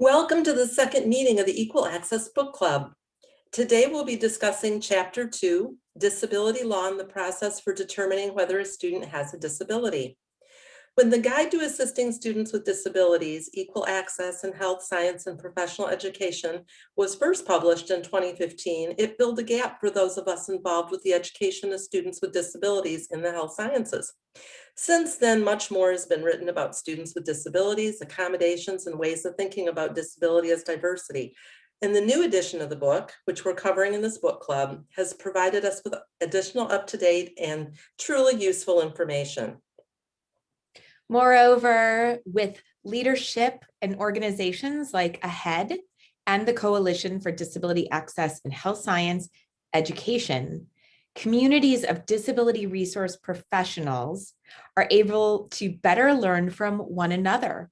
Welcome to the second meeting of the Equal Access Book Club. Today we'll be discussing Chapter 2, Disability Law and the Process for Determining Whether a Student has a Disability. When the Guide to Assisting Students with Disabilities, Equal Access in Health, Science, and Professional Education was first published in 2015, it filled a gap for those of us involved with the education of students with disabilities in the health sciences. Since then, much more has been written about students with disabilities, accommodations, and ways of thinking about disability as diversity. And the new edition of the book, which we're covering in this book club, has provided us with additional up-to-date and truly useful information. Moreover, with leadership and organizations like AHEAD and the Coalition for Disability Access in Health Science Education, communities of disability resource professionals are able to better learn from one another.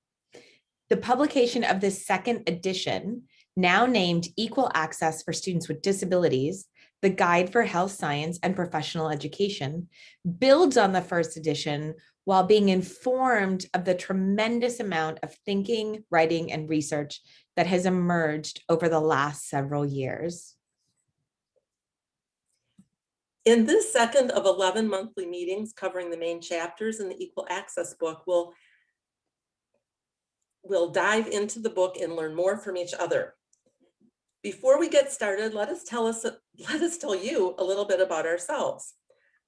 The publication of this second edition, now named Equal Access for Students with Disabilities, the Guide for Health Science and Professional Education, builds on the first edition while being informed of the tremendous amount of thinking, writing, and research that has emerged over the last several years. In this second of 11 monthly meetings covering the main chapters in the Equal Access book, we'll dive into the book and learn more from each other. Before we get started, let us tell you a little bit about ourselves.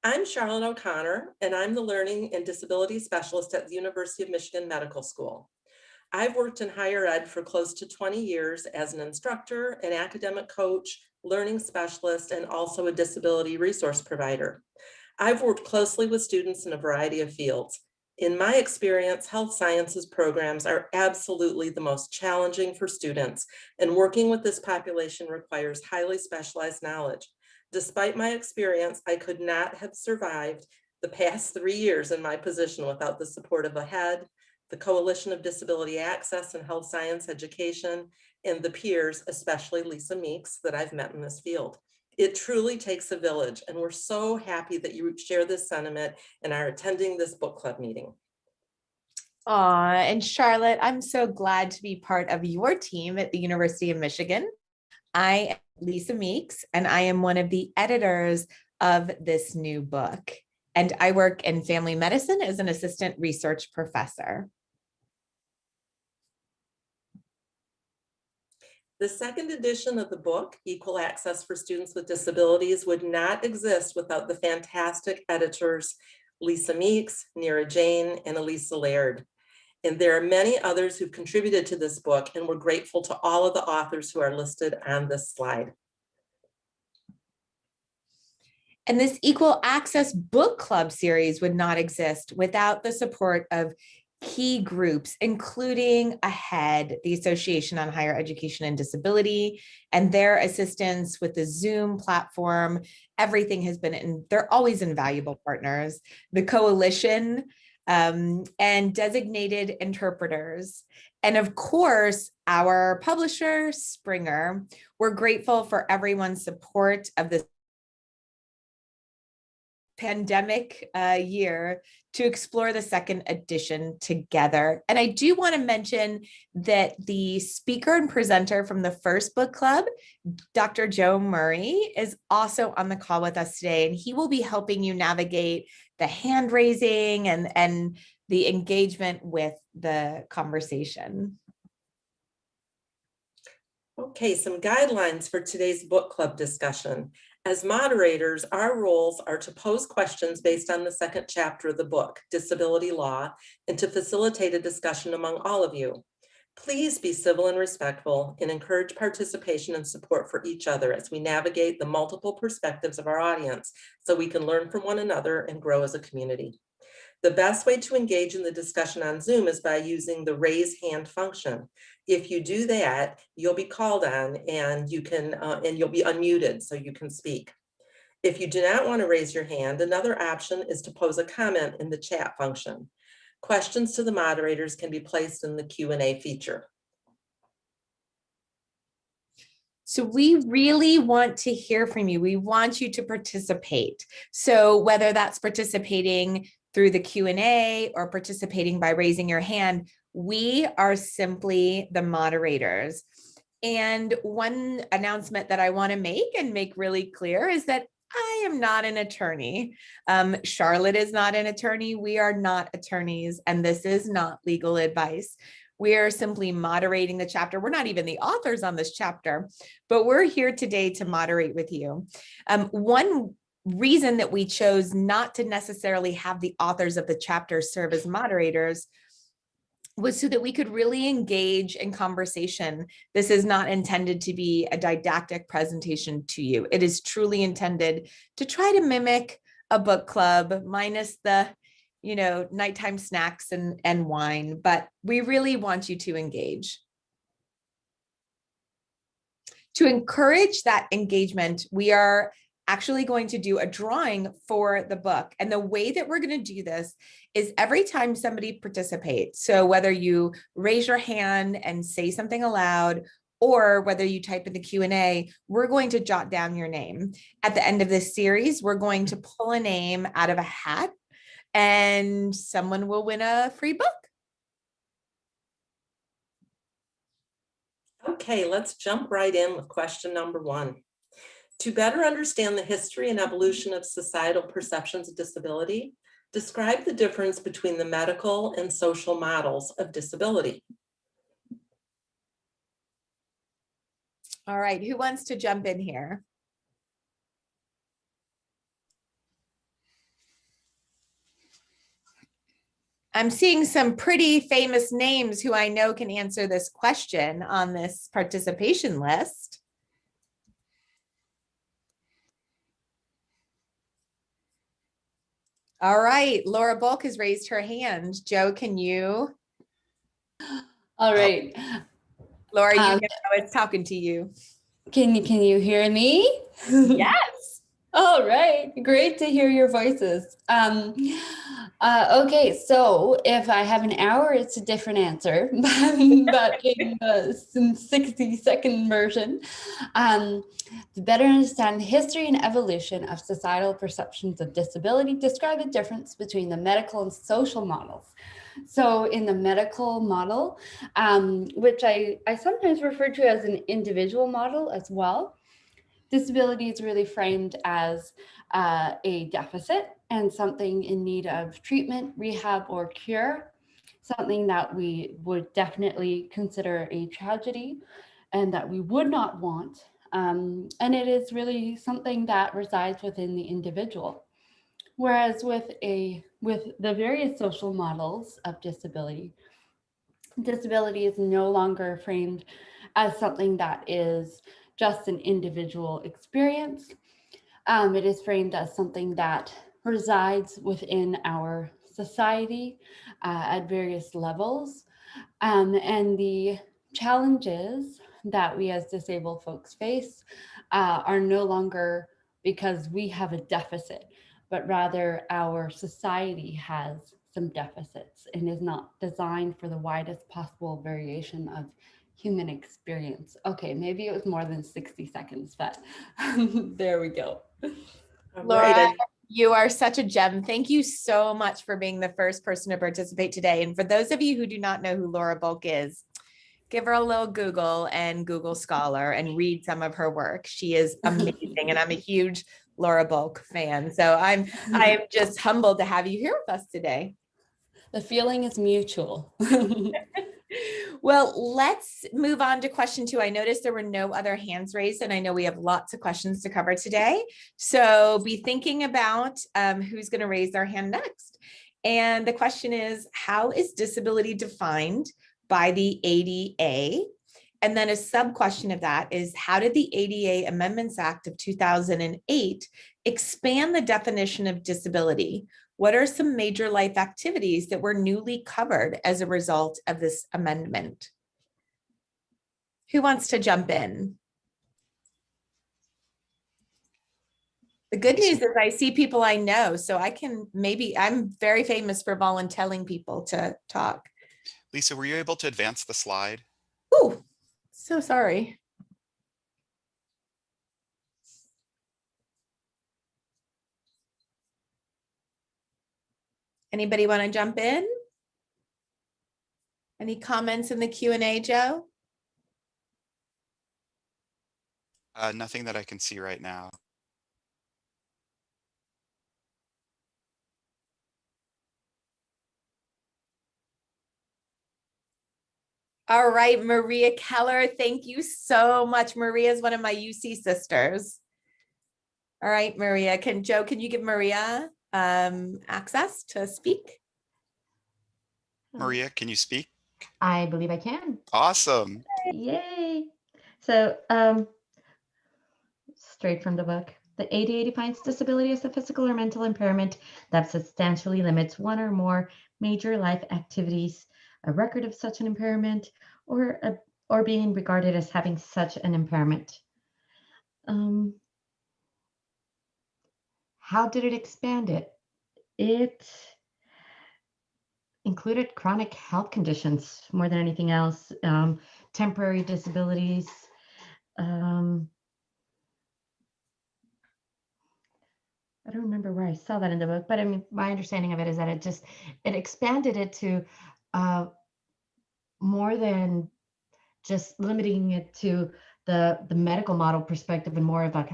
I'm Charlotte O'Connor, and I'm the Learning and Disability Specialist at the University of Michigan Medical School. I've worked in higher ed for close to 20 years as an instructor, an academic coach, learning specialist, and also a disability resource provider. I've worked closely with students in a variety of fields. In my experience, health sciences programs are absolutely the most challenging for students, and working with this population requires highly specialized knowledge. Despite my experience, I could not have survived the past 3 years in my position without the support of AHEAD, the Coalition of Disability Access and Health Science Education, and the peers, especially Lisa Meeks, that I've met in this field. It truly takes a village, and we're so happy that you share this sentiment and are attending this book club meeting. And Charlotte, I'm so glad to be part of your team at the University of Michigan. I am Lisa Meeks, and I am one of the editors of this new book. And I work in family medicine as an assistant research professor. The second edition of the book, Equal Access for Students with Disabilities, would not exist without the fantastic editors, Lisa Meeks, Neera Jain, and Elisa Laird. And there are many others who've contributed to this book, and we're grateful to all of the authors who are listed on this slide. And this Equal Access Book Club series would not exist without the support of key groups, including AHEAD, the Association on Higher Education and Disability, and their assistance with the Zoom platform. Everything has been, they're always invaluable partners. The Coalition, and designated interpreters. And of course, our publisher, Springer. We're grateful for everyone's support of this pandemic year to explore the second edition together. And I do want to mention that the speaker and presenter from the first book club, Dr. Joe Murray, is also on the call with us today, and he will be helping you navigate the hand raising and the engagement with the conversation. Okay, some guidelines for today's book club discussion. As moderators, our roles are to pose questions based on the second chapter of the book, Disability Law, and to facilitate a discussion among all of you. Please be civil and respectful and encourage participation and support for each other as we navigate the multiple perspectives of our audience so we can learn from one another and grow as a community. The best way to engage in the discussion on Zoom is by using the raise hand function. If you do that, you'll be called on and you can and you'll be unmuted so you can speak. If you do not want to raise your hand, another option is to pose a comment in the chat function. Questions to the moderators can be placed in the Q&A feature. So we really want to hear from you. We want you to participate. So whether that's participating through the Q&A or participating by raising your hand, We are simply the moderators. And one announcement that I want to make really clear is that I am not an attorney. Charlotte is not an attorney. We are not attorneys, and this is not legal advice. We are simply moderating the chapter. We're not even the authors on this chapter, but we're here today to moderate with you. One reason that we chose not to necessarily have the authors of the chapter serve as moderators was so that we could really engage in conversation. This is not intended to be a didactic presentation to you. It is truly intended to try to mimic a book club minus the, nighttime snacks and wine, but we really want you to engage. To encourage that engagement, we are actually going to do a drawing for the book. And the way that we're going to do this is every time somebody participates. So whether you raise your hand and say something aloud, or whether you type in the Q&A, we're going to jot down your name. At the end of this series, we're going to pull a name out of a hat and someone will win a free book. Okay, let's jump right in with question number 1. To better understand the history and evolution of societal perceptions of disability, describe the difference between the medical and social models of disability. All right, who wants to jump in here? I'm seeing some pretty famous names who I know can answer this question on this participation list. All right, Laura Bulk has raised her hand. Joe, can you? All right. Laura, you know I was talking to you. Can you hear me? Yes. All right, great to hear your voices. Okay, so if I have an hour, it's a different answer, but in the 60-second version, to better understand the history and evolution of societal perceptions of disability, describe the difference between the medical and social models. So in the medical model, which I sometimes refer to as an individual model as well, disability is really framed as a deficit and something in need of treatment, rehab, or cure, something that we would definitely consider a tragedy and that we would not want. And it is really something that resides within the individual. Whereas with the various social models of disability, disability is no longer framed as something that is just an individual experience. It is framed as something that resides within our society at various levels. And the challenges that we as disabled folks face are no longer because we have a deficit, but rather our society has some deficits and is not designed for the widest possible variation of human experience. Okay, maybe it was more than 60 seconds, but there we go. Laura, you are such a gem. Thank you so much for being the first person to participate today. And for those of you who do not know who Laura Bulk is, give her a little Google and Google Scholar and read some of her work. She is amazing. And I'm a huge Laura Bulk fan. So I'm just humbled to have you here with us today. The feeling is mutual. Well, let's move on to question 2. I noticed there were no other hands raised, and I know we have lots of questions to cover today. So be thinking about who's going to raise their hand next. And the question is, how is disability defined by the ADA? And then a sub question of that is, how did the ADA Amendments Act of 2008 expand the definition of disability? What are some major life activities that were newly covered as a result of this amendment? Who wants to jump in? The good news is I see people I know, so I'm very famous for volunteering people to talk. Lisa, were you able to advance the slide? Oh, so sorry. Anybody want to jump in? Any comments in the Q&A, Joe? Nothing that I can see right now. All right, Maria Keller, thank you so much. Maria is one of my UC sisters. All right, Maria, can you give Maria access to speak? Maria, can you speak? I believe I can. Awesome. Yay. So straight from the book. The ADA defines disability as a physical or mental impairment that substantially limits one or more major life activities, a record of such an impairment, or being regarded as having such an impairment. How did it expand it? It included chronic health conditions more than anything else, temporary disabilities. I don't remember where I saw that in the book, but I mean, my understanding of it is that it expanded it to more than just limiting it to the medical model perspective, and more of like,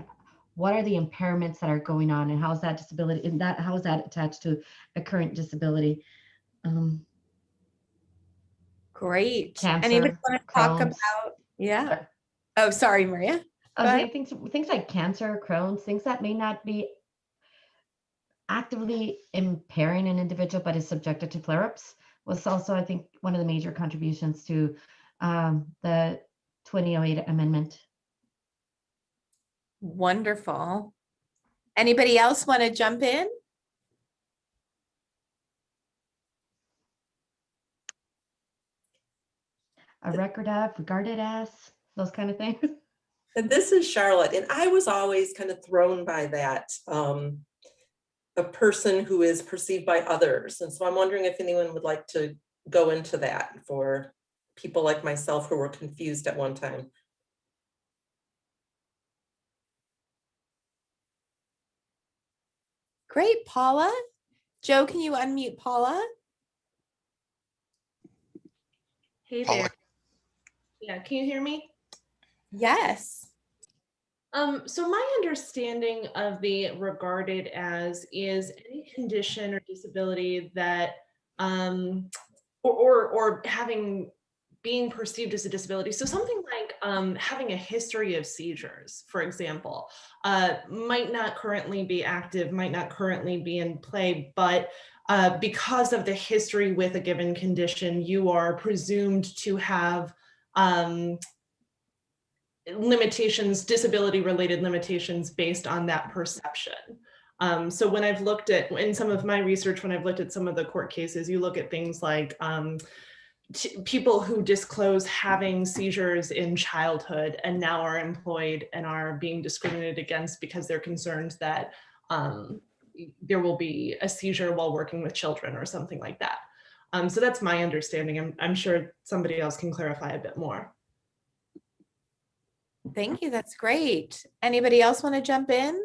what are the impairments that are going on, and how is that disability, and how is that attached to a current disability? Great. Cancer, Anybody want to talk Crohn's. about? Yeah. Oh, sorry, Maria. I think things like cancer, Crohn's, things that may not be actively impairing an individual but is subjected to flare-ups was also, I think, one of the major contributions to the 2008 amendment. Wonderful. Anybody else want to jump in? A record of, regarded as, those kind of things. And this is Charlotte, and I was always kind of thrown by that, a person who is perceived by others. And so I'm wondering if anyone would like to go into that for people like myself who were confused at one time. Great, Paula. Joe, can you unmute Paula? Hey Paula. there. Yeah, can you hear me? Yes. So my understanding of the regarded as is any condition or disability that or having being perceived as a disability. So something like having a history of seizures, for example, might not currently be active, might not currently be in play, but because of the history with a given condition, you are presumed to have limitations, disability related limitations based on that perception. So when I've looked at, in some of my research, when I've looked at some of the court cases, you look at things like people who disclose having seizures in childhood and now are employed and are being discriminated against because they're concerned that there will be a seizure while working with children or something like that. So that's my understanding. I'm sure somebody else can clarify a bit more. Thank you. That's great. Anybody else want to jump in?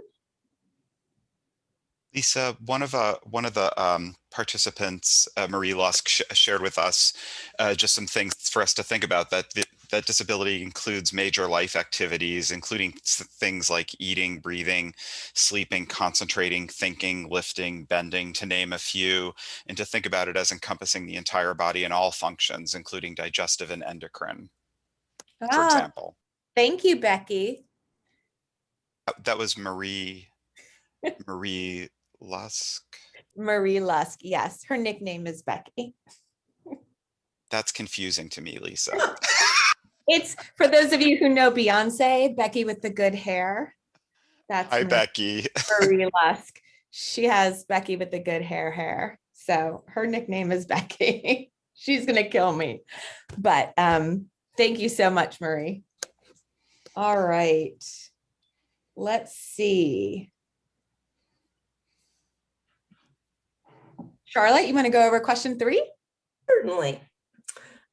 Lisa, one of the participants, Marie Lusk, shared with us just some things for us to think about, that disability includes major life activities, including things like eating, breathing, sleeping, concentrating, thinking, lifting, bending, to name a few, and to think about it as encompassing the entire body and all functions, including digestive and endocrine, for example. Thank you, Becky. That was Marie Lusk. Marie Lusk. Yes, her nickname is Becky. That's confusing to me, Lisa. It's for those of you who know Beyonce, Becky with the good hair. That's Hi, Becky. Marie Lusk. She has Becky with the good hair. So her nickname is Becky. She's gonna kill me. But thank you so much, Marie. All right. Let's see. Charlotte, you want to go over question 3? Certainly.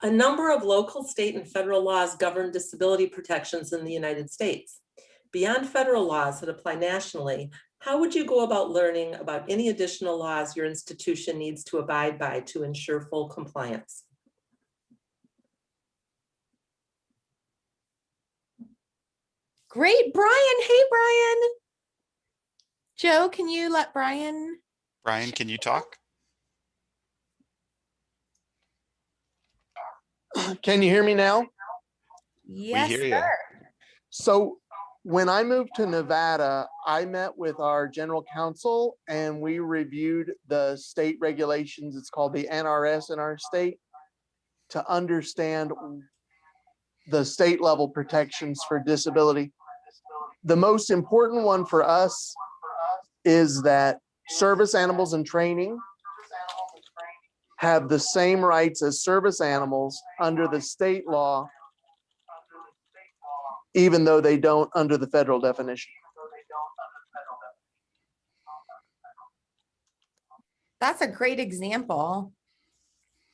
A number of local, state, and federal laws govern disability protections in the United States. Beyond federal laws that apply nationally, how would you go about learning about any additional laws your institution needs to abide by to ensure full compliance? Great, Brian. Hey, Brian. Joe, can you let Brian? Brian, can you talk? Can you hear me now? Yes, hear you. sir. So when I moved to Nevada, I met with our general counsel and we reviewed the state regulations. It's called the NRS in our state, to understand the state level protections for disability. The most important one for us is that service animals in training have the same rights as service animals under the state law, even though they don't under the federal definition. That's a great example.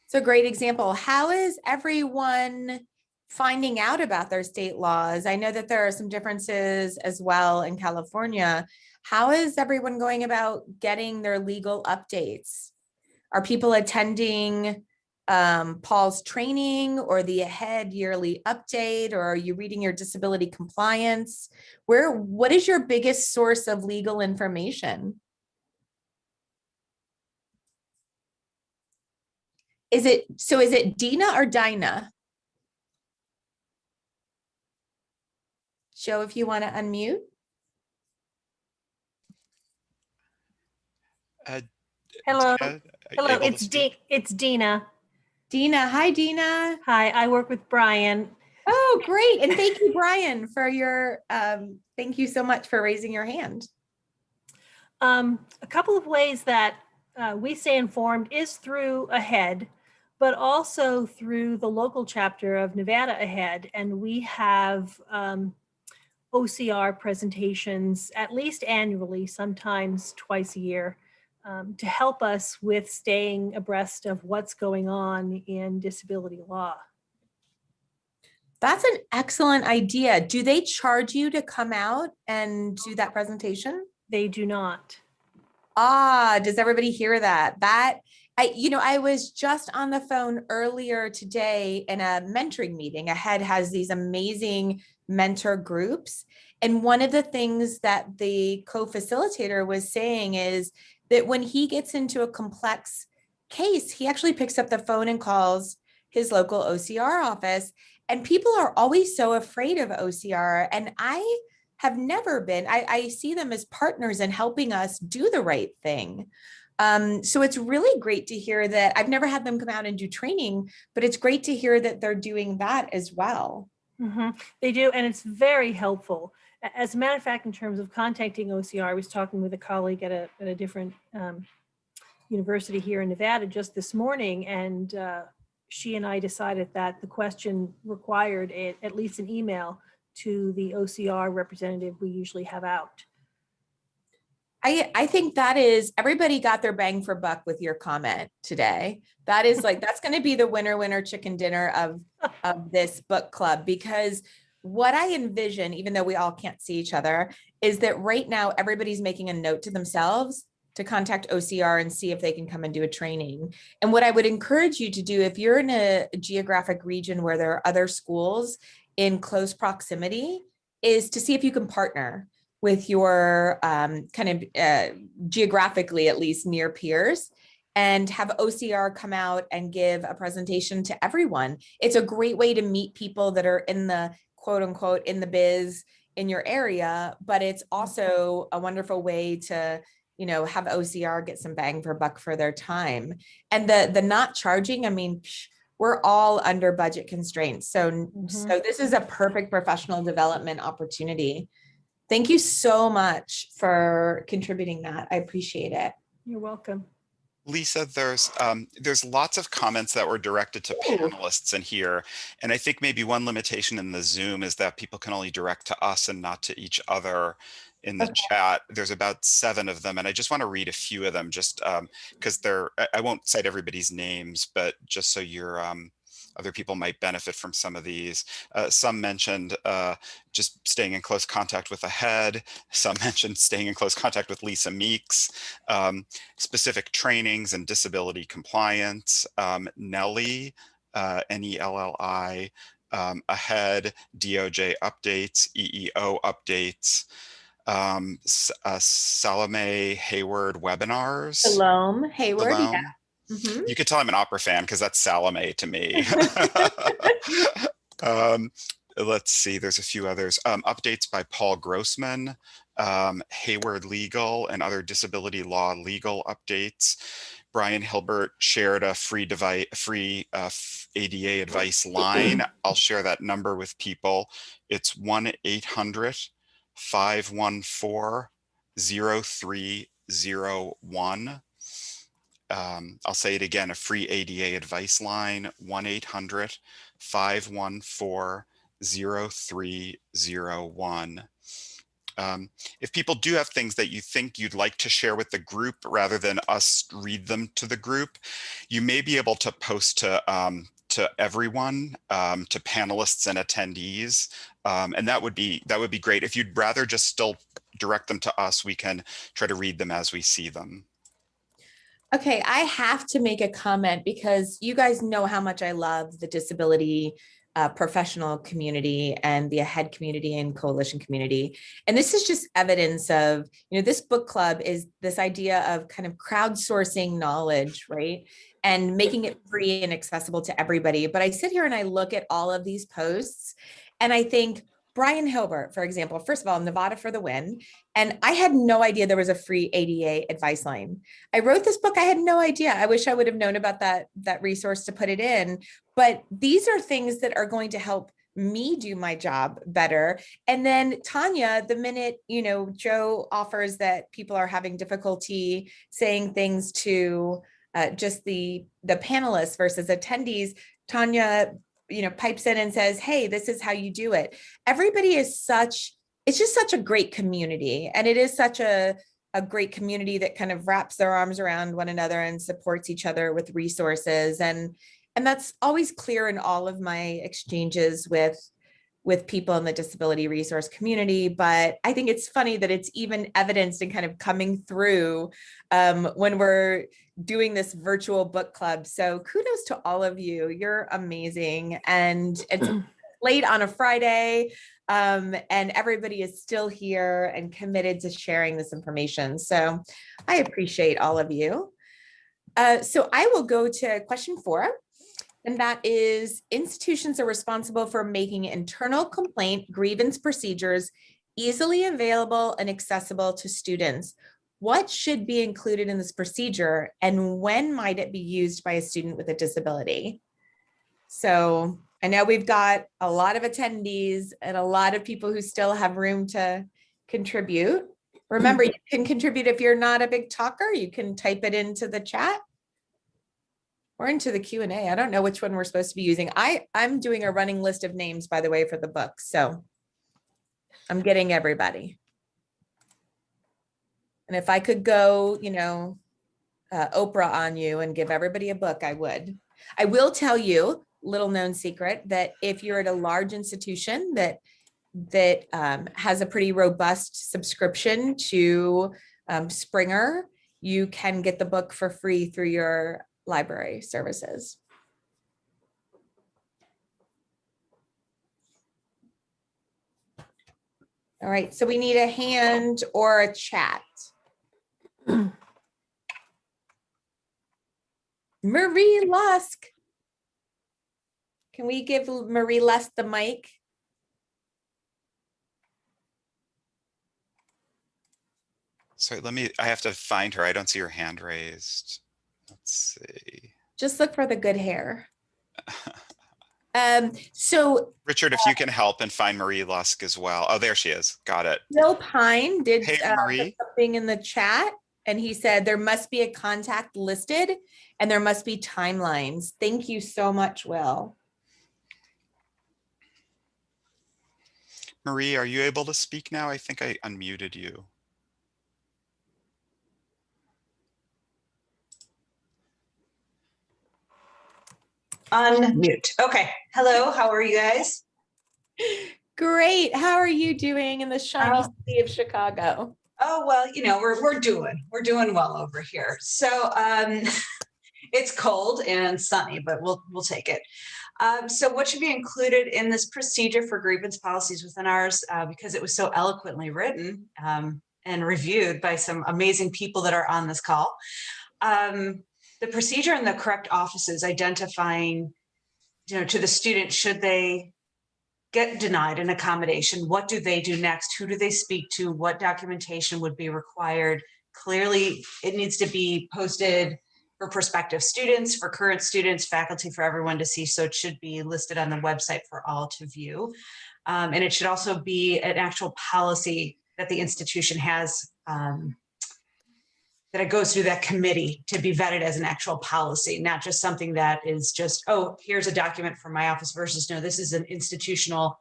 It's a great example. How is everyone finding out about their state laws? I know that there are some differences as well in California. How is everyone going about getting their legal updates? Are people attending Paul's training or the AHEAD yearly update, or are you reading your disability compliance? What is your biggest source of legal information? Is it Dina or Dinah? Joe, if you want to unmute. Hello. Dina, Hello, able to speak? it's Dina. Dina, hi Dina. Hi, I work with Brian. Oh, great. And thank you, Brian, for your, thank you so much for raising your hand. A couple of ways that we stay informed is through AHEAD, but also through the local chapter of Nevada AHEAD. And we have OCR presentations at least annually, sometimes twice a year, to help us with staying abreast of what's going on in disability law. That's an excellent idea. Do they charge you to come out and do that presentation? They do not. Ah, does everybody hear that? I was just on the phone earlier today in a mentoring meeting. AHEAD has these amazing mentor groups. And one of the things that the co-facilitator was saying is that when he gets into a complex case, he actually picks up the phone and calls his local OCR office. And people are always so afraid of OCR. And I have never been. I see them as partners in helping us do the right thing. So it's really great to hear that. I've never had them come out and do training, but it's great to hear that they're doing that as well. Mm-hmm. They do, and it's very helpful. As a matter of fact, in terms of contacting OCR, I was talking with a colleague at a different university here in Nevada just this morning, and she and I decided that the question required at least an email to the OCR representative we usually have out. I think that is, everybody got their bang for buck with your comment today. That is like, that's going to be the winner chicken dinner of this book club, because what I envision, even though we all can't see each other, is that right now everybody's making a note to themselves to contact OCR and see if they can come and do a training. And what I would encourage you to do, if you're in a geographic region where there are other schools in close proximity, is to see if you can partner with your geographically, at least near peers, and have OCR come out and give a presentation to everyone. It's a great way to meet people that are in the quote unquote in the biz in your area, but it's also a wonderful way to, have OCR get some bang for buck for their time. And the not charging, I mean, we're all under budget constraints. So this is a perfect professional development opportunity. Thank you so much for contributing that. I appreciate it. You're welcome. Lisa, there's lots of comments that were directed to panelists in here. And I think maybe one limitation in the Zoom is that people can only direct to us and not to each other in the chat. There's about 7 of them. And I just want to read a few of them just because I won't cite everybody's names, but just so other people might benefit from some of these. Some mentioned just staying in close contact with AHEAD. Some mentioned staying in close contact with Lisa Meeks, specific trainings and disability compliance. Nellie, Nelli, AHEAD, DOJ updates, EEO updates, Salome Hayward webinars. Salome Hayward. Salome. Yeah. Mm-hmm. You could tell I'm an opera fan because that's Salome to me. Let's see, there's a few others. Updates by Paul Grossman, Hayward Legal and other disability law legal updates. Brian Hilbert shared a free ADA advice line. I'll share that number with people. It's 1-800-514-0301. I'll say it again, a free ADA advice line, 1-800-514-0301. If people do have things that you think you'd like to share with the group rather than us read them to the group, you may be able to post to everyone, to panelists and attendees, and that would be great. If you'd rather just still direct them to us, we can try to read them as we see them. Okay, I have to make a comment because you guys know how much I love the disability professional community and the AHEAD community and coalition community. And this is just evidence of, this book club is this idea of kind of crowdsourcing knowledge, right? And making it free and accessible to everybody. But I sit here and I look at all of these posts and I think, Brian Hilbert, for example, first of all, Nevada for the win. And I had no idea there was a free ADA advice line. I wrote this book, I had no idea. I wish I would have known about that resource to put it in. But these are things that are going to help me do my job better. And then Tanya, the minute, Joe offers that people are having difficulty saying things to just the panelists versus attendees, Tanya pipes in and says, hey, this is how you do it. Everybody is it's just such a great community. And it is such a great community that kind of wraps their arms around one another and supports each other with resources. And that's always clear in all of my exchanges with people in the disability resource community. But I think it's funny that it's even evidenced and kind of coming through when we're doing this virtual book club. So kudos to all of you. You're amazing. And it's late on a Friday and everybody is still here and committed to sharing this information. So I appreciate all of you. So I will go to question 4. And that is, institutions are responsible for making internal complaint grievance procedures easily available and accessible to students. What should be included in this procedure and when might it be used by a student with a disability? So I know we've got a lot of attendees and a lot of people who still have room to contribute. Remember, you can contribute if you're not a big talker, you can type it into the chat. Or into the Q&A. I don't know which one we're supposed to be using. I'm doing a running list of names, by the way, for the book. So I'm getting everybody. And if I could go, Oprah on you and give everybody a book, I would. I will tell you, little known secret, that if you're at a large institution that has a pretty robust subscription to Springer, you can get the book for free through your library services. All right, so we need a hand or a chat. Marie Lusk. Can we give Marie Lusk the mic? Sorry, I have to find her. I don't see her hand raised. Let's see. Just look for the good hair. So Richard, if you can help and find Marie Lusk as well. Oh, there she is. Got it. Bill Pine did Hey, Marie. something in the chat, and he said there must be a contact listed and there must be timelines. Thank you so much, Will. Marie, are you able to speak now? I think I unmuted you. Unmute. Okay. Hello, how are you guys? Great. How are you doing in the shiny city of Chicago? Oh, well, we're doing well over here. So it's cold and sunny, but we'll take it. So what should be included in this procedure for grievance policies within ours, because it was so eloquently written and reviewed by some amazing people that are on this call. The procedure and the correct offices identifying, to the student, should they get denied an accommodation, what do they do next? Who do they speak to? What documentation would be required? Clearly, it needs to be posted for prospective students, for current students, faculty, for everyone to see. So it should be listed on the website for all to view. And it should also be an actual policy that the institution has, that it goes through that committee to be vetted as an actual policy, not just something that is just, oh, here's a document from my office versus, no, this is an institutional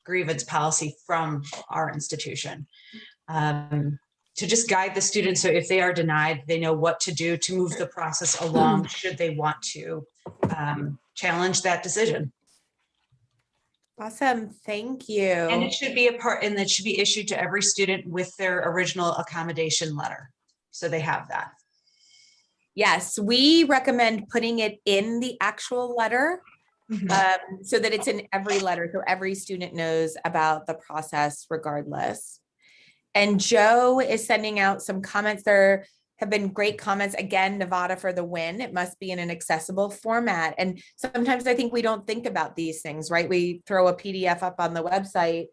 grievance policy from our institution. To just guide the students, so if they are denied, they know what to do to move the process along should they want to challenge that decision. Awesome, thank you. And it should be and it should be issued to every student with their original accommodation letter. So they have that. Yes, we recommend putting it in the actual letter so that it's in every letter, so every student knows about the process regardless. And Joe is sending out some comments. There have been great comments. Again, Nevada for the win. It must be in an accessible format. And sometimes I think we don't think about these things, right? We throw a PDF up on the website,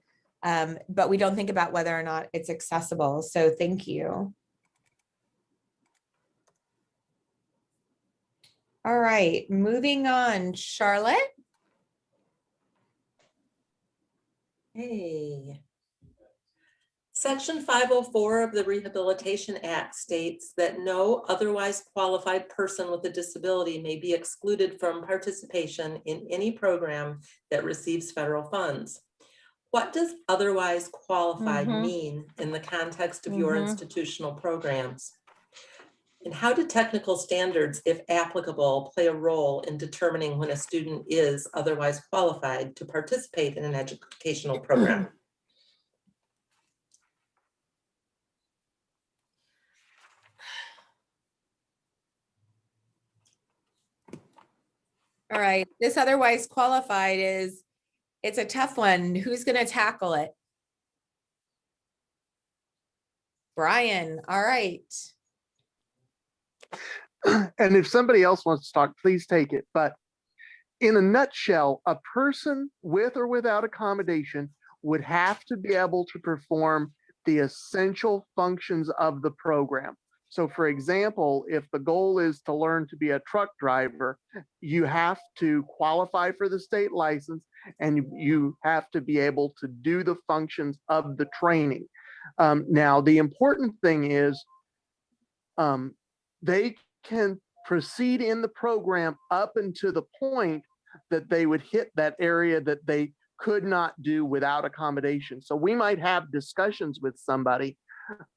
but we don't think about whether or not it's accessible. So thank you. All right, moving on, Charlotte. Hey. Section 504 of the Rehabilitation Act states that no otherwise qualified person with a disability may be excluded from participation in any program that receives federal funds. What does otherwise qualified mean in the context of your institutional programs? And how do technical standards, if applicable, play a role in determining when a student is otherwise qualified to participate in an educational program? All right, this otherwise qualified it's a tough one. Who's going to tackle it? Brian, all right. And if somebody else wants to talk, please take it. But in a nutshell, a person with or without accommodation would have to be able to perform the essential functions of the program. So for example, if the goal is to learn to be a truck driver, you have to qualify for the state license and you have to be able to do the functions of the training. Now, the important thing is they can proceed in the program up until the point that they would hit that area that they could not do without accommodation. So we might have discussions with somebody.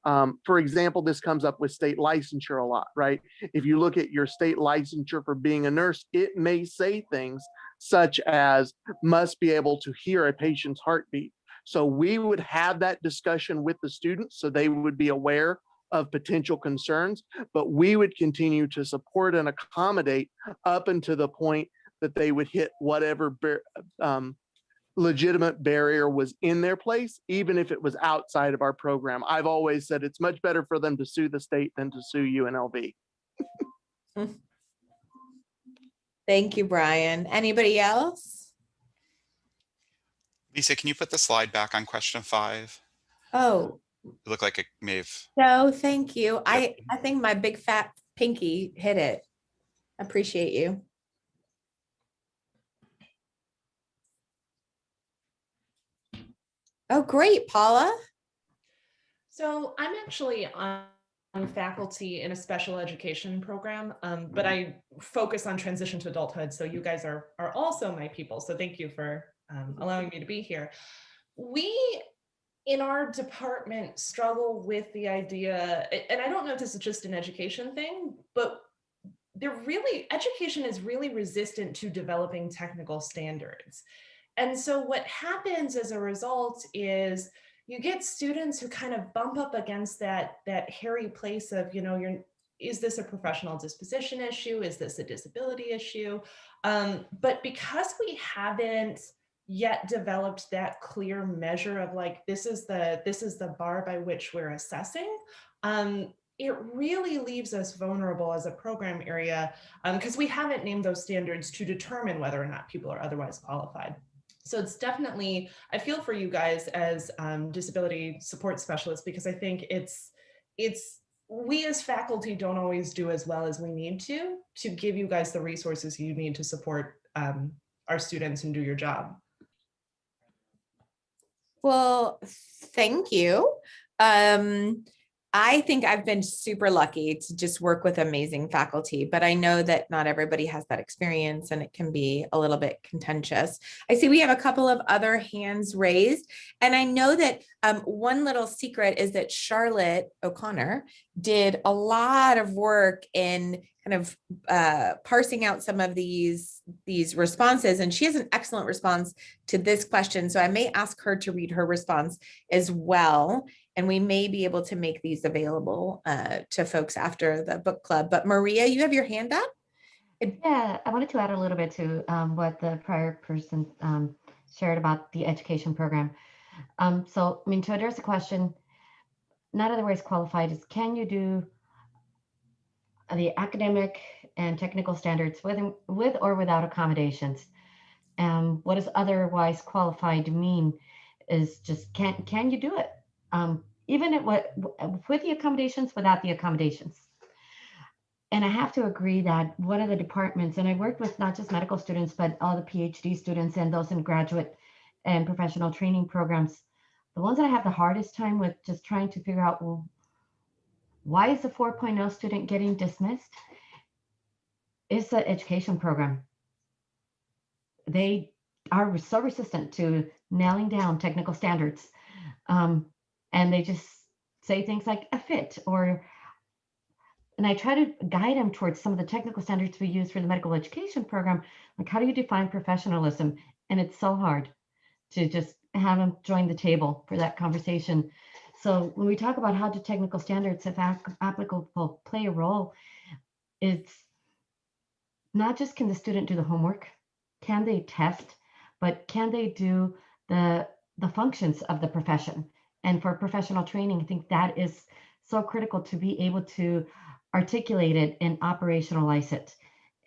For example, this comes up with state licensure a lot, right? If you look at your state licensure for being a nurse, it may say things such as must be able to hear a patient's heartbeat. So we would have that discussion with the students so they would be aware of potential concerns, but we would continue to support and accommodate up until the point that they would hit whatever legitimate barrier was in their place, even if it was outside of our program. I've always said it's much better for them to sue the state than to sue UNLV. Thank you, Brian. Anybody else? Lisa, can you put the slide back on question 5? Oh, It looked like it may have. no, thank you. Yep. I think my big fat pinky hit it. Appreciate you. Oh, great, Paula. So I'm actually on faculty in a special education program, but I focus on transition to adulthood. So you guys are also my people. So thank you for allowing me to be here. We, in our department, struggle with the idea, and I don't know if this is just an education thing, but education is really resistant to developing technical standards. And so what happens as a result is you get students who kind of bump up against that hairy place of, is this a professional disposition issue? Is this a disability issue? But because we haven't yet developed that clear measure of like, this is the bar by which we're assessing, it really leaves us vulnerable as a program area because we haven't named those standards to determine whether or not people are otherwise qualified. So it's definitely, I feel for you guys as disability support specialists, because I think we as faculty don't always do as well as we need to give you guys the resources you need to support our students and do your job. Well, thank you. I think I've been super lucky to just work with amazing faculty, but I know that not everybody has that experience and it can be a little bit contentious. I see we have a couple of other hands raised, and I know that one little secret is that Charlotte O'Connor did a lot of work in kind of parsing out some of these responses, and she has an excellent response to this question. So I may ask her to read her response as well. And we may be able to make these available to folks after the book club. But Maria, you have your hand up? Yeah, I wanted to add a little bit to what the prior person shared about the education program. So, I mean, to address the question, not otherwise qualified is, can you do the academic and technical standards with or without accommodations? What does otherwise qualified mean is just, can you do it? Even with the accommodations, without the accommodations. And I have to agree that one of the departments, and I worked with not just medical students, but all the PhD students and those in graduate and professional training programs, the ones that I have the hardest time with just trying to figure out, well, why is the 4.0 student getting dismissed? Is the education program. They are so resistant to nailing down technical standards. And they just say things like a fit, and I try to guide them towards some of the technical standards we use for the medical education program. Like, how do you define professionalism? And it's so hard to just have them join the table for that conversation. So when we talk about how do technical standards, if applicable, play a role, it's not just can the student do the homework, can they test, but can they do the functions of the profession? And for professional training, I think that is so critical to be able to articulate it and operationalize it.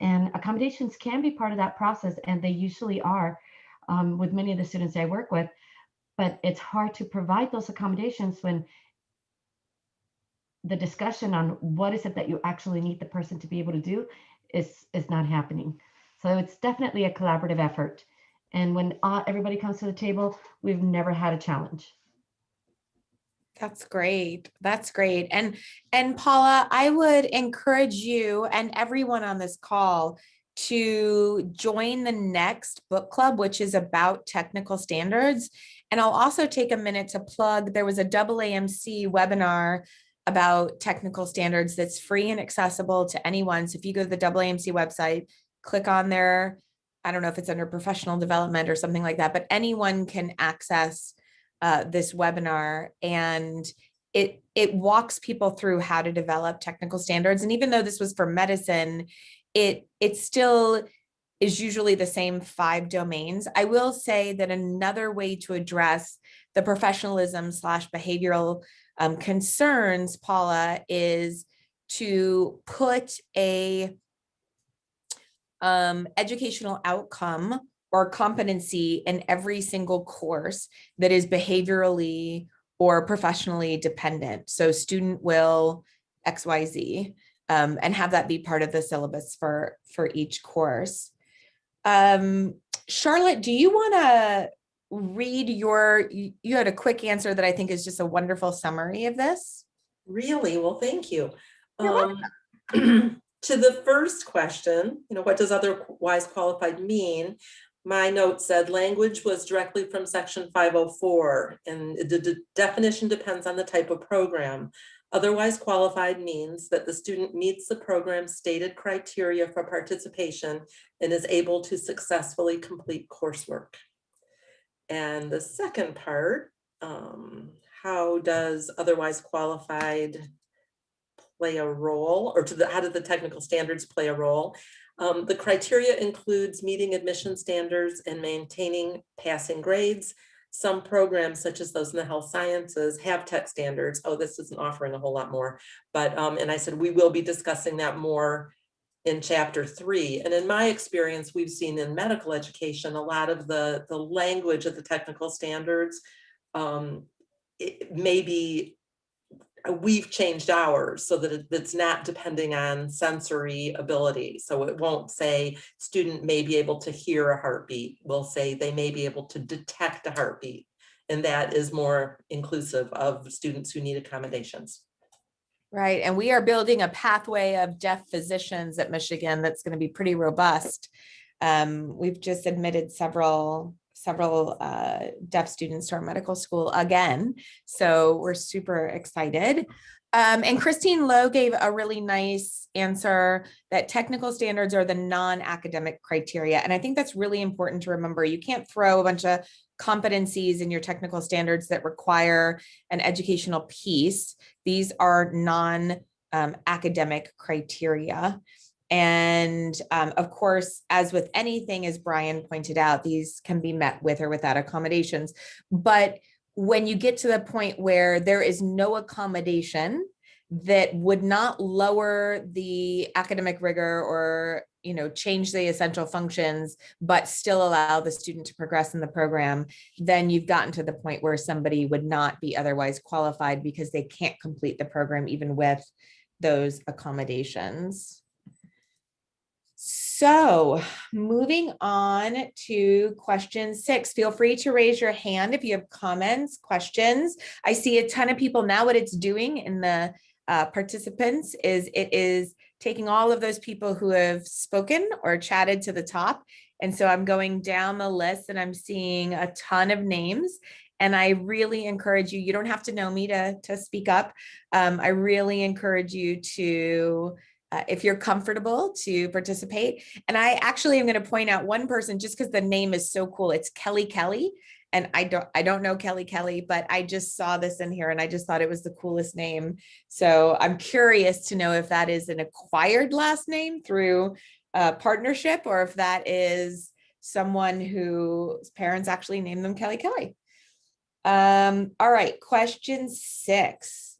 And accommodations can be part of that process, and they usually are with many of the students I work with, but it's hard to provide those accommodations when the discussion on what is it that you actually need the person to be able to do is not happening. So it's definitely a collaborative effort. And when everybody comes to the table, we've never had a challenge. That's great. That's great. And Paula, I would encourage you and everyone on this call to join the next book club, which is about technical standards. And I'll also take a minute to plug, there was a AAMC webinar about technical standards that's free and accessible to anyone. So if you go to the AAMC website, click on there, I don't know if it's under professional development or something like that, but anyone can access this webinar, and it walks people through how to develop technical standards. And even though this was for medicine, it still is usually the same 5 domains. I will say that another way to address the professionalism / behavioral concerns, Paula, is to put a educational outcome or competency in every single course that is behaviorally or professionally dependent. So student will XYZ, and have that be part of the syllabus for each course. Charlotte, do you want to read you had a quick answer that I think is just a wonderful summary of this? Really? Well, thank you. You're To the first question, what does otherwise qualified mean? My note said language was directly from section 504, and the definition depends on the type of program. Otherwise qualified means that the student meets the program's stated criteria for participation and is able to successfully complete coursework. And the second part, how does otherwise qualified play a role, or how do the technical standards play a role? The criteria includes meeting admission standards and maintaining passing grades. Some programs, such as those in the health sciences, have tech standards. Oh, this isn't offering a whole lot more, but, and I said, we will be discussing that more in chapter 3. And in my experience, we've seen in medical education, a lot of the language of the technical standards, maybe we've changed ours so that it's not depending on sensory ability. So it won't say student may be able to hear a heartbeat. We'll say they may be able to detect a heartbeat. And that is more inclusive of students who need accommodations. Right. And we are building a pathway of deaf physicians at Michigan that's going to be pretty robust. We've just admitted several deaf students to our medical school again. So we're super excited. And Christine Lowe gave a really nice answer that technical standards are the non-academic criteria. And I think that's really important to remember. You can't throw a bunch of competencies in your technical standards that require an educational piece. These are non-academic criteria. And of course, as with anything, as Brian pointed out, these can be met with or without accommodations. But when you get to the point where there is no accommodation that would not lower the academic rigor or, you know, change the essential functions, but still allow the student to progress in the program, then you've gotten to the point where somebody would not be otherwise qualified because they can't complete the program even with those accommodations. So moving on to question 6, feel free to raise your hand if you have comments, questions. I see a ton of people now. What it's doing in the participants is it is taking all of those people who have spoken or chatted to the top. And so I'm going down the list and I'm seeing a ton of names. And I really encourage you, you don't have to know me to speak up. I really encourage you to if you're comfortable to participate. And I actually am going to point out one person just because the name is so cool. It's Kelly. And I don't know Kelly, but I just saw this in here and I just thought it was the coolest name. So I'm curious to know if that is an acquired last name through a partnership or if that is someone whose parents actually named them Kelly. All right, question 6.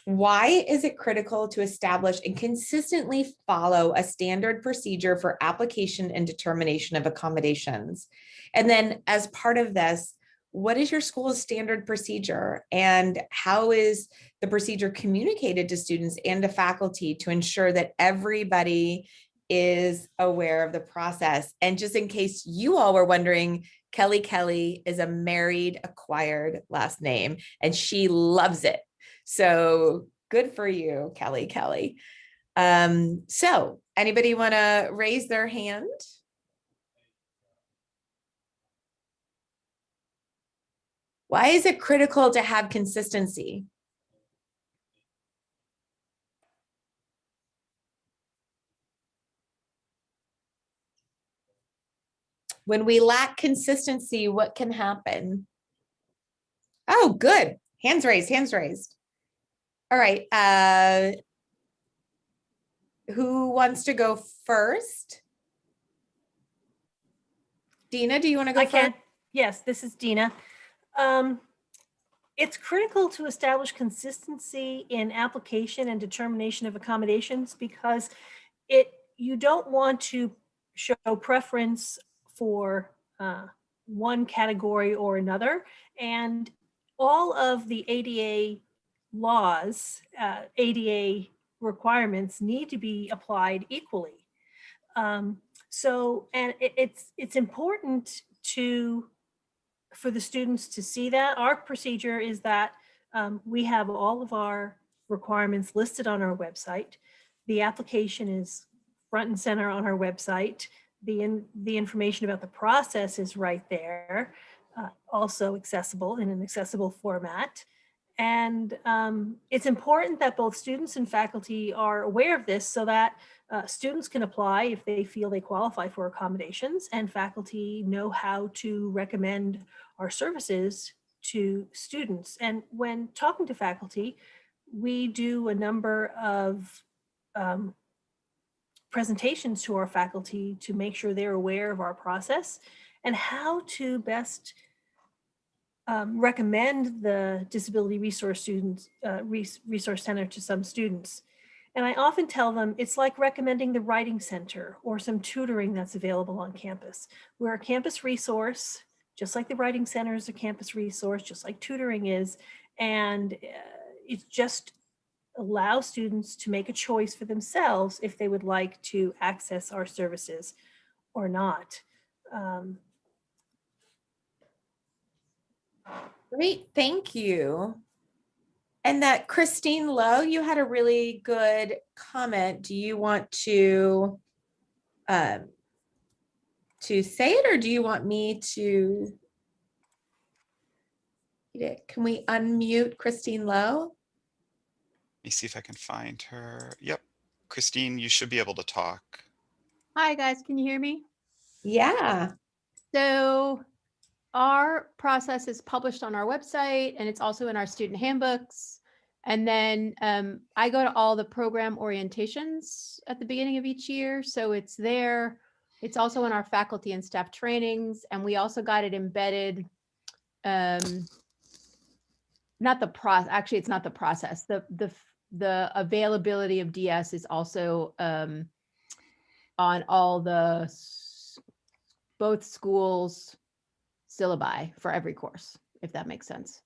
Why is it critical to establish and consistently follow a standard procedure for application and determination of accommodations? And then as part of this, what is your school's standard procedure and how is the procedure communicated to students and to faculty to ensure that everybody is aware of the process? And just in case you all were wondering, Kelly is a married acquired last name and she loves it. So good for you, Kelly. So anybody want to raise their hand? Why is it critical to have consistency? When we lack consistency, what can happen? Oh, good. Hands raised. All right. Who wants to go first? Dina, do you want to go first? I can. Yes, this is Dina. It's critical to establish consistency in application and determination of accommodations because you don't want to show preference for one category or another. And all of the ADA laws, ADA requirements need to be applied equally. So, and it's important for the students to see that. Our procedure is that we have all of our requirements listed on our website. The application is front and center on our website. The information about the process is right there, also accessible in an accessible format. And it's important that both students and faculty are aware of this so that students can apply if they feel they qualify for accommodations, and faculty know how to recommend our services to students. And when talking to faculty, we do a number of presentations to our faculty to make sure they're aware of our process and how to best recommend the Disability Resource Resource Center to some students. And I often tell them it's like recommending the Writing Center or some tutoring that's available on campus. We're a campus resource, just like the Writing Center is a campus resource, just like tutoring is. And it just allows students to make a choice for themselves if they would like to access our services or not. Great, thank you. And that Christine Lowe, you had a really good comment. Do you want to say it, or do you want me to read it? Can we unmute Christine Lowe? Let me see if I can find her. Yep. Christine, you should be able to talk. Hi guys, can you hear me? Yeah. So our process is published on our website and it's also in our student handbooks. And then I go to all the program orientations at the beginning of each year. So it's there. It's also in our faculty and staff trainings. And we also got it embedded. Not the process, actually, it's not the process. The availability of DS is also on all the both schools syllabi for every course, if that makes sense.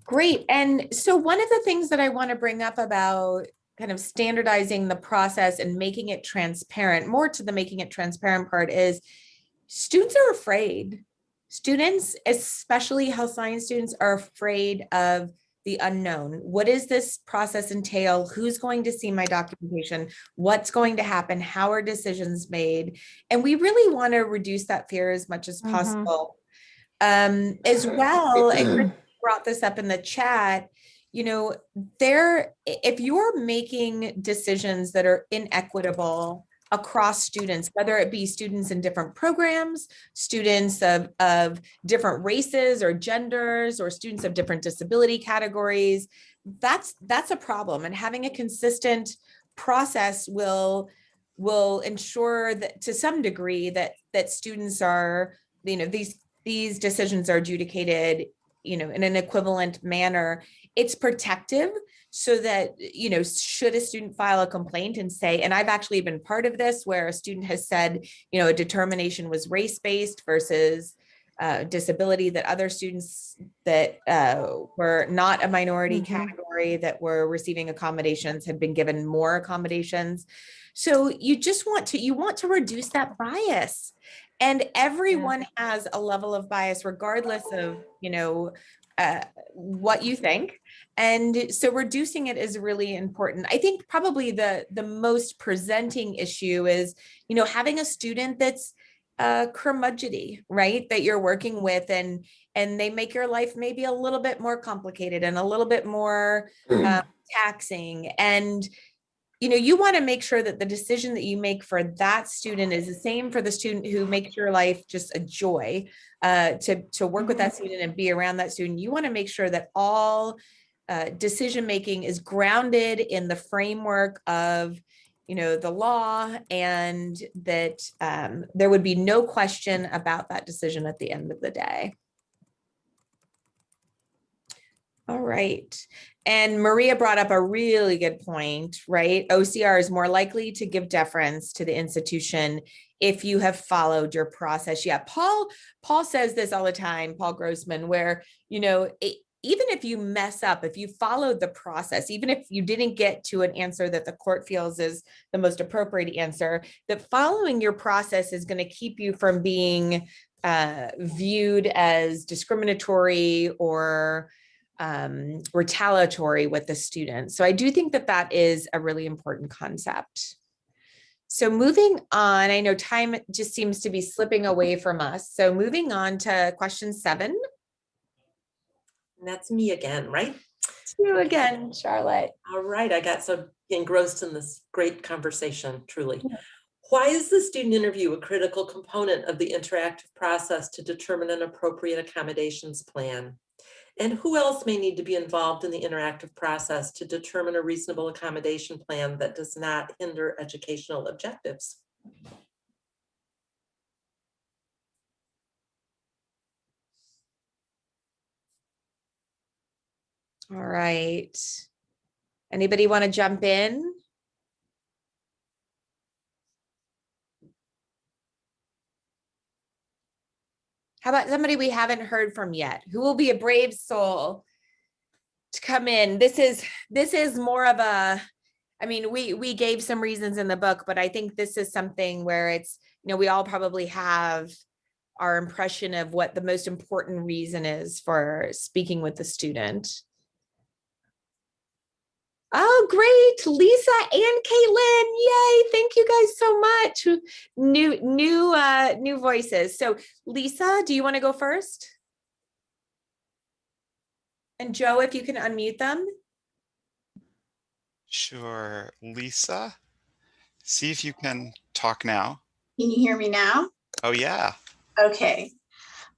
Great. And so one of the things that I want to bring up about kind of standardizing the process and making it transparent, more to the making it transparent part, is students are afraid. Students, especially health science students, are afraid of the unknown. What does this process entail? Who's going to see my documentation? What's going to happen? How are decisions made? And we really want to reduce that fear as much as possible. As well, and brought this up in the chat, you know, if you're making decisions that are inequitable across students, whether it be students in different programs, students of different races or genders, or students of different disability categories, that's a problem. And having a consistent process will ensure that to some degree that students are, you know, these decisions are adjudicated, you know, in an equivalent manner. It's protective so that, you know, should a student file a complaint and say, and I've actually been part of this, where a student has said, you know, a determination was race-based versus disability, that other students that were not a minority category that were receiving accommodations had been given more accommodations. So you just want to reduce that bias. And everyone has a level of bias, regardless of, you know, what you think. And so reducing it is really important. I think probably the most presenting issue is, you know, having a student that's curmudgeony, right? That you're working with, and they make your life maybe a little bit more complicated and a little bit more taxing. And you know, you want to make sure that the decision that you make for that student is the same for the student who makes your life just a joy to work with that student and be around that student. You want to make sure that all decision making is grounded in the framework of, you know, the law, and that there would be no question about that decision at the end of the day. All right. And Maria brought up a really good point, right? OCR is more likely to give deference to the institution if you have followed your process. Yeah, Paul says this all the time, Paul Grossman, where, you know, even if you mess up, if you followed the process, even if you didn't get to an answer that the court feels is the most appropriate answer, that following your process is going to keep you from being viewed as discriminatory or retaliatory with the student. So I do think that that is a really important concept. So moving on, I know time just seems to be slipping away from us. So moving on to question 7. And that's me again, right? It's you again, Charlotte. All right, I got so engrossed in this great conversation, truly. Why is the student interview a critical component of the interactive process to determine an appropriate accommodations plan? And who else may need to be involved in the interactive process to determine a reasonable accommodation plan that does not hinder educational objectives? All right. Anybody want to jump in? How about somebody we haven't heard from yet? Who will be a brave soul to come in? This is more of a, I mean, we gave some reasons in the book, but I think this is something where it's, we all probably have our impression of what the most important reason is for speaking with the student. Oh, great. Lisa and Caitlin. Yay. Thank you guys so much. New voices. So Lisa, do you want to go first? And Joe, if you can unmute them. Sure. Lisa, see if you can talk now. Can you hear me now? Oh, yeah. Okay.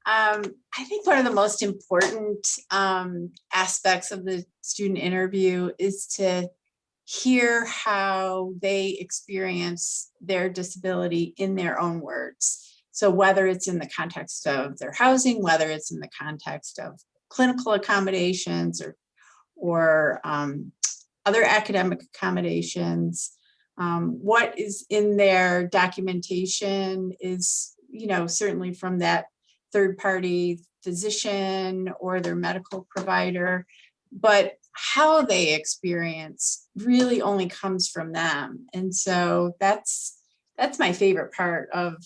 I think one of the most important aspects of the student interview is to hear how they experience their disability in their own words. So whether it's in the context of their housing, whether it's in the context of clinical accommodations or other academic accommodations, what is in their documentation is, certainly from that third-party physician or their medical provider, but how they experience really only comes from them. And so that's my favorite part of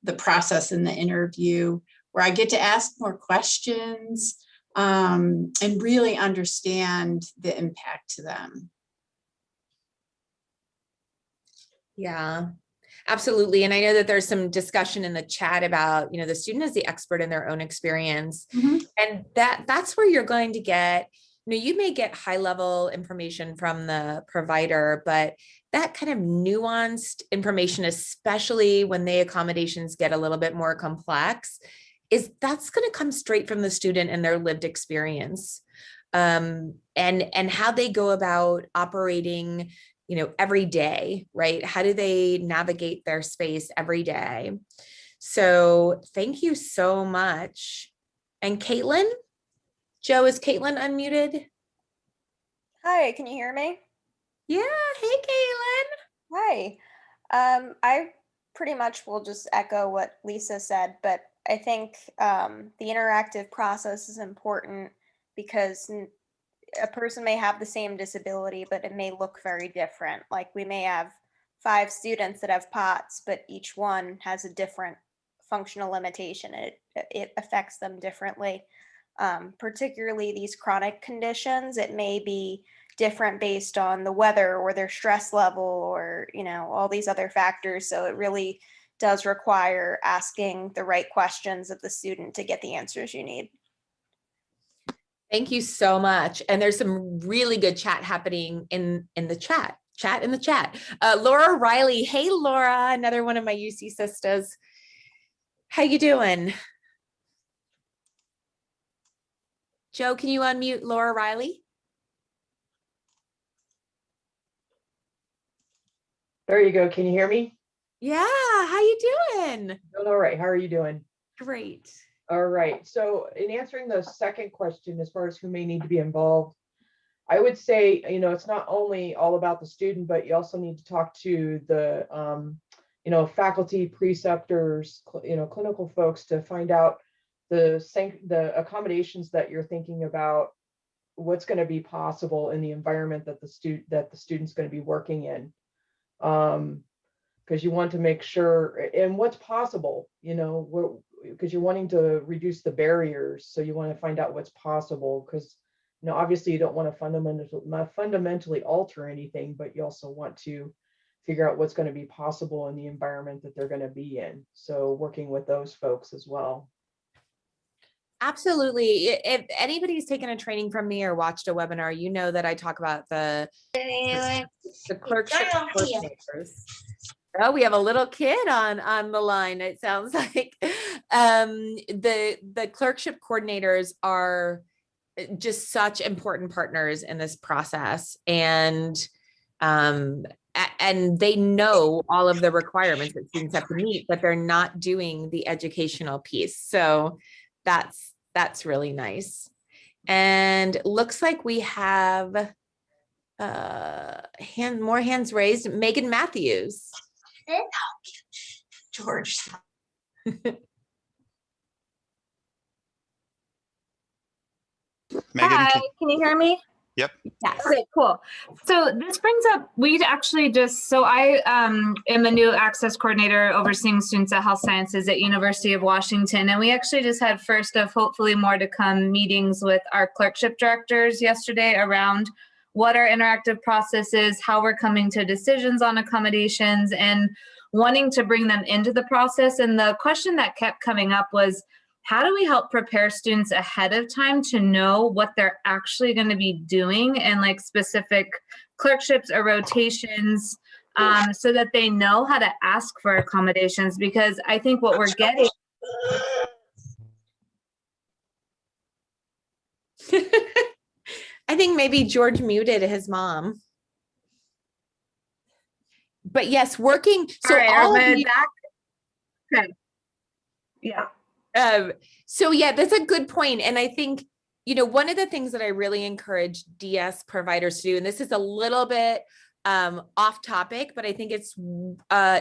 the process in the interview, where I get to ask more questions and really understand the impact to them. Yeah. Absolutely. And I know that there's some discussion in the chat about, the student is the expert in their own experience. Mm-hmm. And that's where you're going to get, you may get high level information from the provider, but that kind of nuanced information, especially when the accommodations get a little bit more complex, that's going to come straight from the student and their lived experience. And how they go about operating every day, right? How do they navigate their space every day? So thank you so much. And Caitlin? Joe, is Caitlin unmuted? Hi, can you hear me? Yeah, hey Caitlin. Hi. I pretty much will just echo what Lisa said, but I think the interactive process is important because a person may have the same disability, but it may look very different. Like we may have 5 students that have POTS, but each one has a different functional limitation. It affects them differently. Particularly these chronic conditions, it may be different based on the weather or their stress level or, all these other factors. So it really does require asking the right questions of the student to get the answers you need. Thank you so much. And there's some really good chat happening in the chat. Laura Riley. Hey, Laura, another one of my UC sisters. How you doing? Joe, can you unmute Laura Riley? There you go. Can you hear me? Yeah, how you doing? Doing all right. How are you doing? Great. All right. So in answering the second question, as far as who may need to be involved, I would say, it's not only all about the student, but you also need to talk to the, faculty, preceptors, clinical folks to find out the accommodations that you're thinking about, what's going to be possible in the environment that the student's going to be working in. Because you want to make sure, and what's possible, because you're wanting to reduce the barriers. So you want to find out what's possible, because, obviously you don't want to fundamentally alter anything, but you also want to figure out what's going to be possible in the environment that they're going to be in. So working with those folks as well. Absolutely. If anybody's taken a training from me or watched a webinar, you know that I talk about the clerkship coordinators. Oh, we have a little kid on the line, it sounds like. The clerkship coordinators are just such important partners in this process. And they know all of the requirements that students have to meet, but they're not doing the educational piece. So that's really nice. And looks like we have more hands raised. Megan Matthews. George. Megan, Hi, can you hear me? Yep. Yes. Okay, cool. So this brings up, we actually just, so I am a new access coordinator overseeing students at health sciences at University of Washington. And we actually just had first of hopefully more to come meetings with our clerkship directors yesterday around what our interactive process is, how we're coming to decisions on accommodations, and wanting to bring them into the process. And the question that kept coming up was, how do we help prepare students ahead of time to know what they're actually going to be doing and like specific clerkships or rotations, so that they know how to ask for accommodations? Because I think what we're getting. I think maybe George muted his mom. But yes, working. So all of you, okay. Yeah. So yeah, that's a good point. And I think, one of the things that I really encourage DS providers to do, and this is a little bit off topic, but I think it's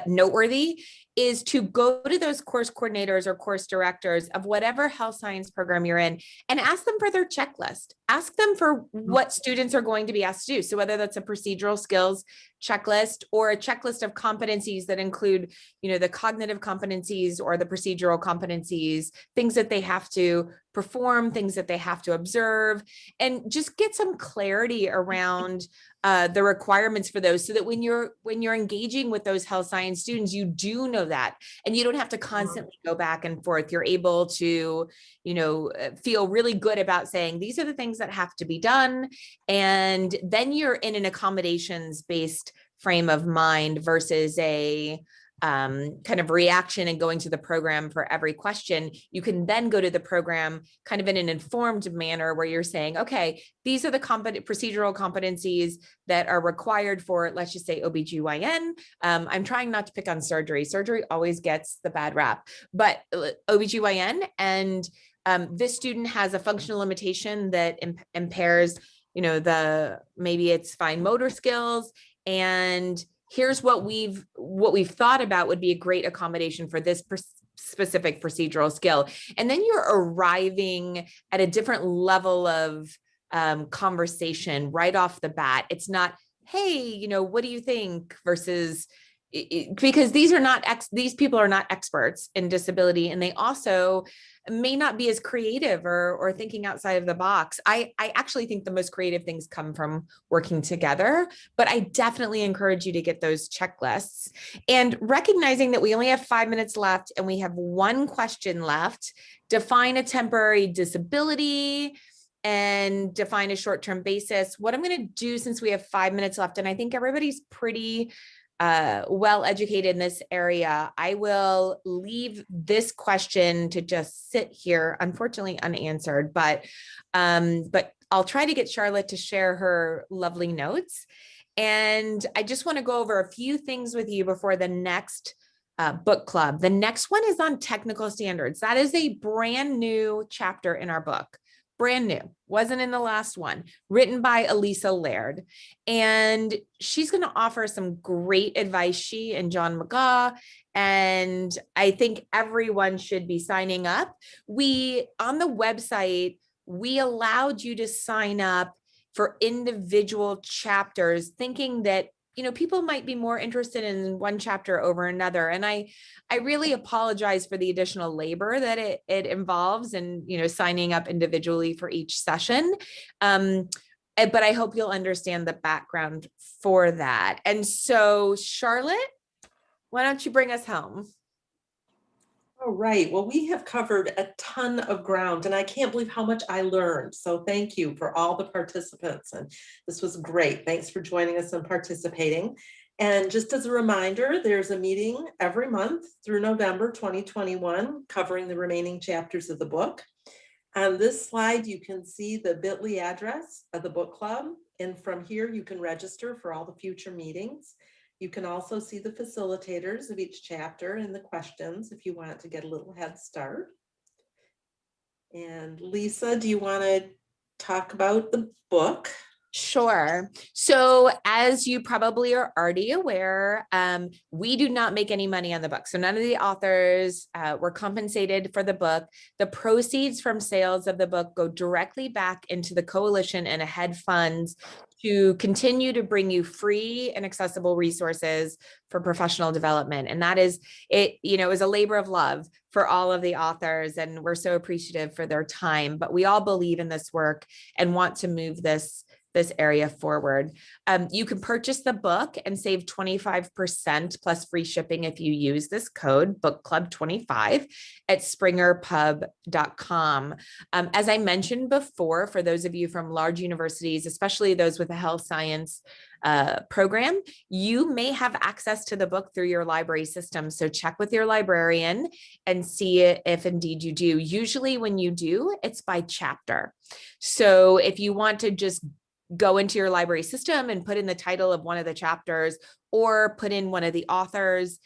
noteworthy, is to go to those course coordinators or course directors of whatever health science program you're in and ask them for their checklist. Ask them for what students are going to be asked to do. So whether that's a procedural skills checklist or a checklist of competencies that include, the cognitive competencies or the procedural competencies, things that they have to perform, things that they have to observe, and just get some clarity around the requirements for those, so that when you're engaging with those health science students, you do know that, and you don't have to constantly go back and forth. You're able to, feel really good about saying, these are the things that have to be done. And then you're in an accommodations based frame of mind versus a kind of reaction and going to the program for every question. You can then go to the program kind of in an informed manner where you're saying, okay, these are the procedural competencies that are required for, let's just say, OBGYN. I'm trying not to pick on surgery. Surgery always gets the bad rap, but OBGYN, and this student has a functional limitation that impairs, maybe it's fine motor skills, and here's what we've thought about would be a great accommodation for this specific procedural skill. And then you're arriving at a different level of conversation right off the bat. It's not, hey, what do you think, versus, because these people are not experts in disability, and they also may not be as creative or thinking outside of the box. I actually think the most creative things come from working together, but I definitely encourage you to get those checklists, and recognizing that we only have 5 minutes left and we have one question left. Define a temporary disability and define a short-term basis. What I'm going to do, since we have 5 minutes left, and I think everybody's pretty well educated in this area, I will leave this question to just sit here, unfortunately unanswered, but I'll try to get Charlotte to share her lovely notes. And I just want to go over a few things with you before the next book club. The next one is on technical standards. That is a brand new chapter in our book. Brand new, wasn't in the last one, written by Elisa Laird. And she's going to offer some great advice, she and John McGaugh. And I think everyone should be signing up. On the website, we allowed you to sign up for individual chapters, thinking that people might be more interested in one chapter over another. And I really apologize for the additional labor that it involves, and, signing up individually for each session. But I hope you'll understand the background for that. And so, Charlotte, why don't you bring us home? All right. Well, we have covered a ton of ground, and I can't believe how much I learned. So thank you for all the participants. And this was great. Thanks for joining us and participating. And just as a reminder, there's a meeting every month through November 2021 covering the remaining chapters of the book. On this slide, you can see the bit.ly address of the book club. And from here, you can register for all the future meetings. You can also see the facilitators of each chapter and the questions if you want to get a little head start. And Lisa, do you want to talk about the book? Sure. So as you probably are already aware, we do not make any money on the book. So none of the authors were compensated for the book. The proceeds from sales of the book go directly back into the coalition and AHEAD funds to continue to bring you free and accessible resources for professional development. And that is, it is a labor of love for all of the authors, and we're so appreciative for their time, but we all believe in this work and want to move this area forward. You can purchase the book and save 25% plus free shipping if you use this code Bookclub25 at springerpub.com. As I mentioned before, for those of you from large universities, especially those with a health science program, you may have access to the book through your library system. So check with your librarian and see if indeed you do. Usually when you do, it's by chapter. So if you want to just go into your library system and put in the title of one of the chapters or put in one of the authors,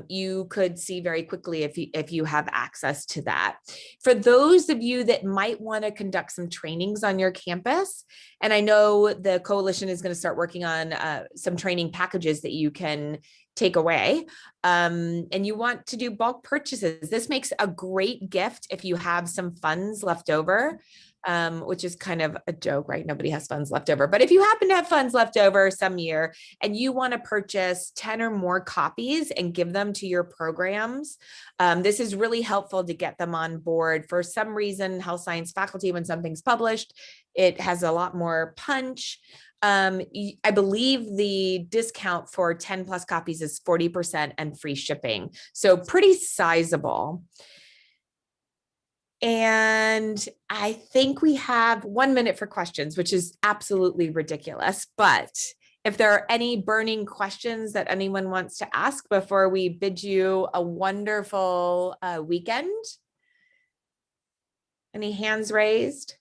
you could see very quickly if you have access to that. For those of you that might want to conduct some trainings on your campus, and I know the coalition is going to start working on some training packages that you can take away, and you want to do bulk purchases, this makes a great gift if you have some funds left over. Which is kind of a joke, right? Nobody has funds left over. But if you happen to have funds left over some year and you want to purchase 10 or more copies and give them to your programs, this is really helpful to get them on board. For some reason, health science faculty, when something's published, it has a lot more punch. I believe the discount for 10 plus copies is 40% and free shipping. So pretty sizable. And I think we have 1 minute for questions, which is absolutely ridiculous. But if there are any burning questions that anyone wants to ask before we bid you a wonderful weekend, any hands raised?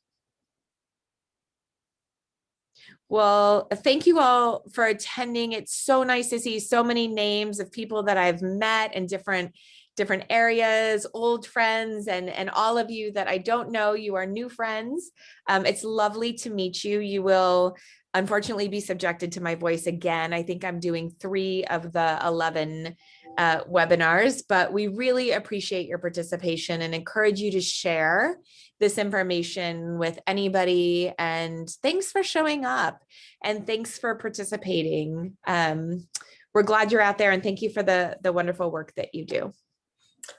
Well, thank you all for attending. It's so nice to see so many names of people that I've met in different areas, old friends, and all of you that I don't know, you are new friends. It's lovely to meet you. You will unfortunately be subjected to my voice again. I think I'm doing 3 of the 11 webinars, but we really appreciate your participation and encourage you to share this information with anybody. And thanks for showing up and thanks for participating. We're glad you're out there, and thank you for the wonderful work that you do.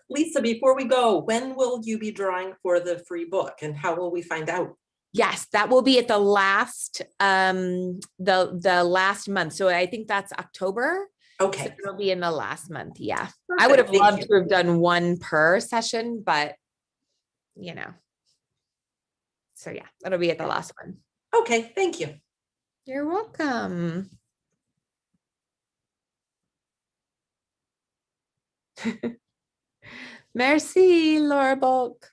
Lisa, before we go, when will you be drawing for the free book and how will we find out? Yes, that will be at the last the last month. So I think that's October. Okay. So it'll be in the last month. Yeah. Perfect. I would have Thank loved you. to have done 1 per session, but so yeah, it'll be at the last one. Okay, thank you. You're welcome. Merci, Laura Bulk.